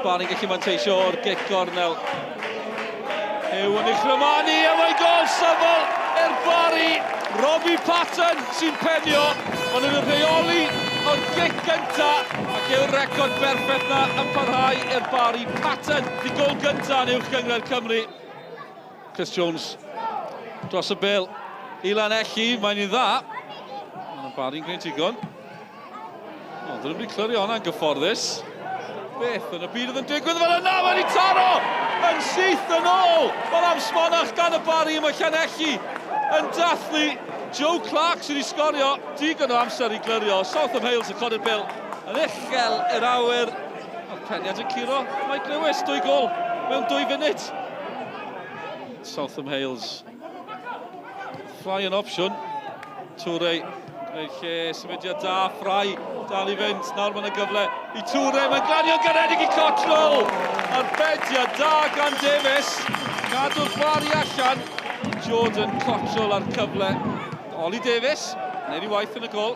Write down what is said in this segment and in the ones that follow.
Barri'n gallu manteisio o'r gic gornel. Yw yn uchrymani, a mae'n gol syml i'r Barri. Robbie Patton sy'n penio, ond yn y rheoli o'r gic gynta, ac yw'r record berffaith na yn parhau i'r Barri. Patton, di gol gynta yn uwch Gynghrair Cymru. Chris Jones dros y bil i Llanelli, mae'n un dda. Ond y Barri'n gwneud digon. O, dyn nhw'n wedi clyrio hwnna'n gyfforddus. Beth yn y byd oedd yn digwydd fel yna, mae'n ei taro yn syth yn ôl. Fel am smonach gan y Barri, mae Llanelli yn dathlu. Joe Clark sydd wedi sgorio digon o amser i glyrio. Southam Hales yn codi'r bil yn uchel i'r awyr. A'r peniad yn curo Mike Lewis, 2 gol mewn 2 funud. Southam Hales. Ffrai yn opsiwn. Toure gwneud lle, symudiad da, Ffrai, dal i fynd, nawr mae'n y gyfle i Toure, mae'n glanio garedig i Cottrell. Arbediad da gan Davies, gadw'r Barri allan. Jordan Cottrell ar cyfle. Oli Davies, neud i waith yn y gol.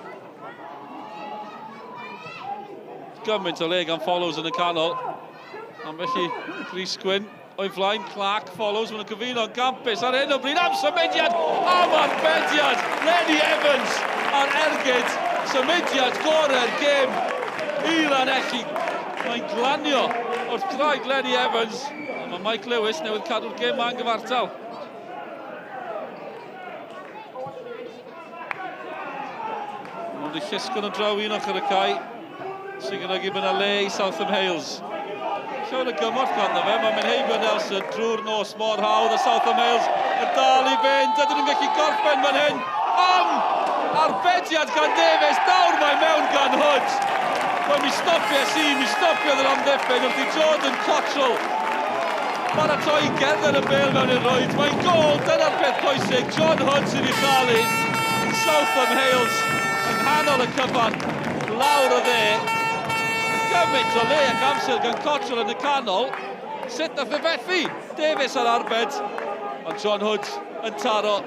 Gymaint o le gan Follows yn y canol. Ambell i Rhys Gwyn o'i flaen, Clark follows, mae'n gyfuno Gampus ar hyn o bryd am symudiad am arbediad Lenny Evans ar ergyd symudiad gorau'r gêm i Llanelli. Mae'n glanio wrth draed Lenny Evans, a mae Mike Lewis newydd cadw'r gêm ma'n gyfartal. Mae'n di llusgon o draw un ochr y cae sy'n gynnag i byna le i Southam Hales. Llawn y gymorth ganddo fe, mae'n mynd heibio Nelson drwy'r nos mor hawdd, a Southam Hales yn dal i fynd, ydyn nhw'n gallu gorffen fan hyn am arbediad gan Davies, nawr mae mewn gan Hood. Wel, mi stopio mi stopiodd yr amddiffyn wrth i Jordan Cottrell baratoi i gerdded y bel mewn i'r rwyd. Mae'n gol, dyna'r peth pwysig, John Hood sy'n ei chalu. Southam Hales yn nghanol y cyfan, lawr o dde. Gymaint o le ac amser gan Cottrell yn y canol. Sut nath e fethu? Davies ar arbed, ond John Hood yn taro.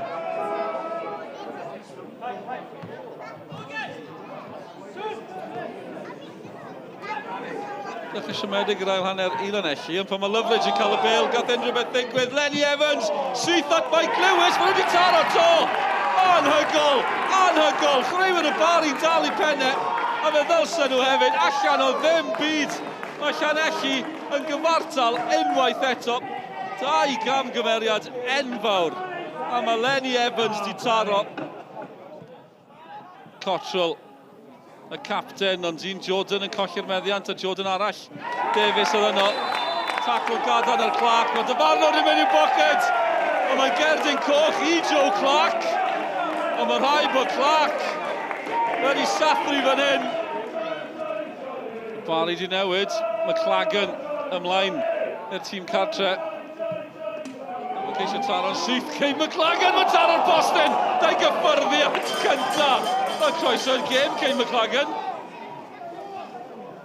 Dach chi siomedig yr ail hanner i Llanelli, ond pan mae Loveridge yn cael y bel, gath unrhyw beth ddigwydd. Lenny Evans, syth at Mike Lewis, mae wedi taro to. Anhygol, anhygol. Chwaraewyr y Barri dal i pennau. A fe ddylsen nhw hefyd, allan o ddim byd. Mae Llanelli yn gyfartal unwaith eto. 2 gamgymeriad enfawr. A mae Lenny Evans di taro. Cottrell, y capten, ond un Jordan yn colli'r meddiant, a Jordan arall. Davies oedd yno. Tacl gadarn ar Clark, mae dyfarnod yn mynd i'r boced. A mae gerdyn coch i Joe Clark. A mae rhaid bod Clark wedi sathru fan hyn. Barri di newid, mae Clagan ymlaen i'r tîm cartre. Mae'n ceisio taro'n syth, Cyn McClagan, mae taro'r postyn! Da'i gyffyrddiad cynta! Mae croeso yn gêm, Cyn McClagan.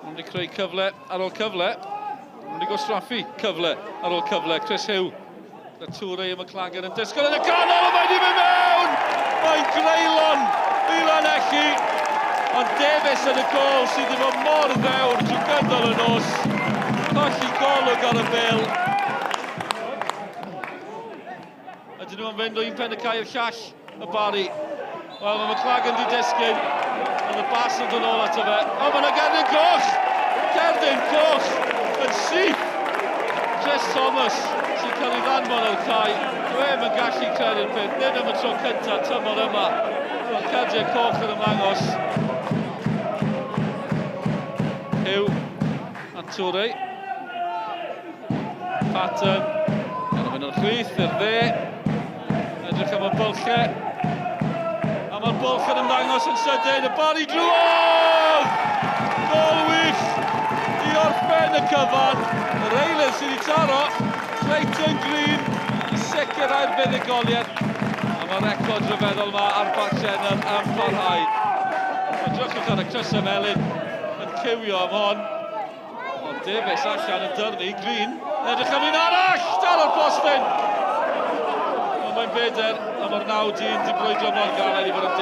Mae'n wedi creu cyfle ar ôl cyfle. Mae'n wedi gwastraffu cyfle ar ôl cyfle. Chris Hugh, y Toure i McClagan yn disgwyl yn y canol, a mae wedi mynd mewn! Mae'n greulon i Llanelli. Ond Davies yn y gol sydd wedi bod mor ddewr drwy gydol y nos. Colli golwg ar y bil. Ydyn nhw'n fynd o un pen y cae i'r llall, y Barri. Wel, mae McClagan di disgyn. Ond y bas yn dod nôl ato fe. O, mae yna Gerdyn Coch! Gerdyn Coch yn syth! Chris Thomas sy'n cael ei ddanfon o'r cae. Dwi'n yn gallu credu'r peth. Nid am y tro cyntaf tymor yma. Mae Gerdyn Coch yn ymddangos. Hugh a Toure. Patton. Yn mynd o'r chwith i'r dde. Edrych am y bylche. A mae'r bwlch yn ymddangos yn sydyn. Y Barri drwodd! Gol wych i orffen y cyfan. Yr eilydd sydd wedi taro. Clayton Green i sicrhau'r fuddugoliaeth. A mae'r record rhyfeddol yma ar Barchenner yn parhau. Edrychwch ar y Chris Melin yn cywio am hon. Ond Davies allan yn dyrnu. Green edrych am un arall. Dal o'r postyn. Ond mae'n beder am o'r 9-10 di brwydro Morgan i fod yn 10.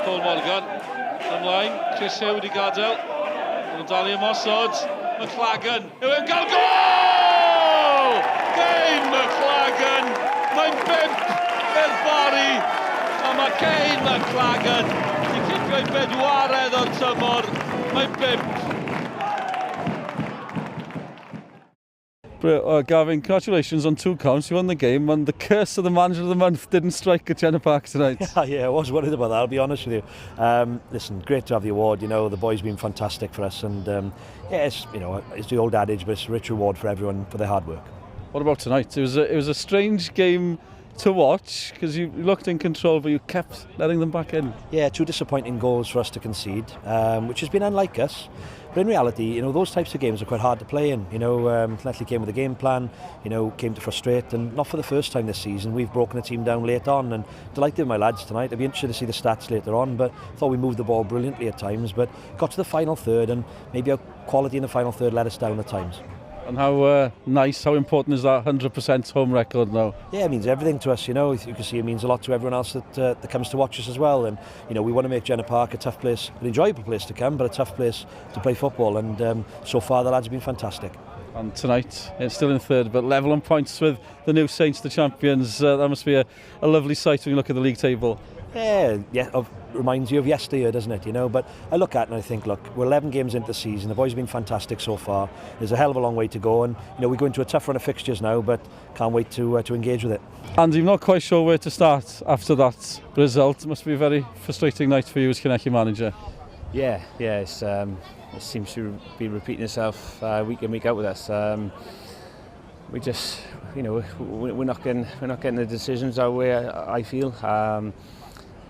Paul Morgan ymlaen. Chris Hugh wedi gadael. Nhw'n dal i ymosod. McLagan. Yw e'n cael gol! Kane McLagan. Mae'n 5 i'r Barri. A mae Kane McLagan i cicio i bedwaredd o'r tymor. Mae'n 5. Gavin, congratulations on 2 counts. You won the game, and the curse of the manager of the month didn't strike at Jenner Park tonight. Yeah, I was worried about that, I'll be honest with you. Listen, great to have the award. You know, the boys been fantastic for us, and yeah, it's, you know, it's the old adage, but it's a rich reward for everyone for their hard work. What about tonight? It was a strange game to watch because you looked in control, but you kept letting them back in. Yeah, 2 disappointing goals for us to concede, which has been unlike us. But in reality, you know, those types of games are quite hard to play in. You know, Llanelli came with a game plan, you know, came to frustrate, and not for the first time this season. We've broken a team down late on, and delighted with my lads tonight. I'd be interested to see the stats later on, but thought we moved the ball brilliantly at times, but got to the final third, and maybe our quality in the final third let us down at times. And how nice, how important is that 100% home record now? Yeah, it means everything to us, you know. You can see it means a lot to everyone else that comes to watch us as well. And, you know, we want to make Jenner Park a tough place, an enjoyable place to come, but a tough place to play football. And so far, the lads have been fantastic. And tonight, it's still in third, but level on points with the new Saints, the champions. That must be a lovely sight when you look at the league table. Yeah, reminds you of yesteryear, doesn't it? You know, but I look at it and I think, look, we're 11 games into the season. The boys have been fantastic so far. There's a hell of a long way to go, and you know we go into a tough run of fixtures now, but can't wait to engage with it. And I'm not quite sure where to start after that result. It must be a very frustrating night for you as Llanelli manager. Yeah, it seems to be repeating itself week in, week out with us. We just, you know, we're not getting the decisions our way. I feel.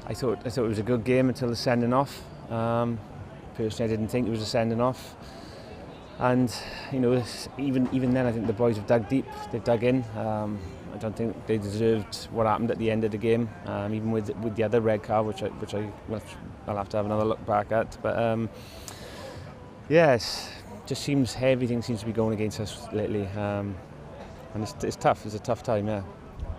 I thought it was a good game until the sending off. Personally, I didn't think it was a sending off. And you know, even then, I think the boys have dug deep. They've dug in. I don't think they deserved what happened at the end of the game. Even with the other red card, which I'll have to have another look back at. But yeah, just seems everything seems to be going against us lately. And it's tough. It's a tough time. Yeah.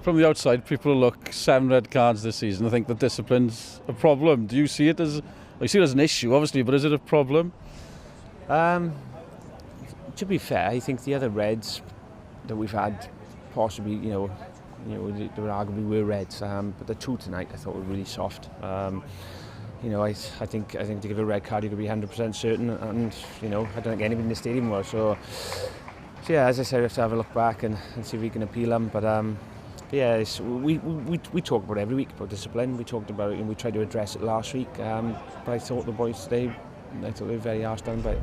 From the outside, people look 7 red cards this season. I think the discipline's a problem. Do you see it as? I see it as an issue, obviously, but is it a problem? To be fair, I think the other reds that we've had, possibly, you know, they were arguably were reds. But the 2 tonight, I thought were really soft. You know, I think to give a red card, you could be 100% certain, and you know, I don't think anybody in the stadium was. So yeah, as I said, we have to have a look back and see if we can appeal them. But yeah, we talk about it every week about discipline. We talked about it and we tried to address it last week. But I thought the boys today, I thought they were very harsh down by it.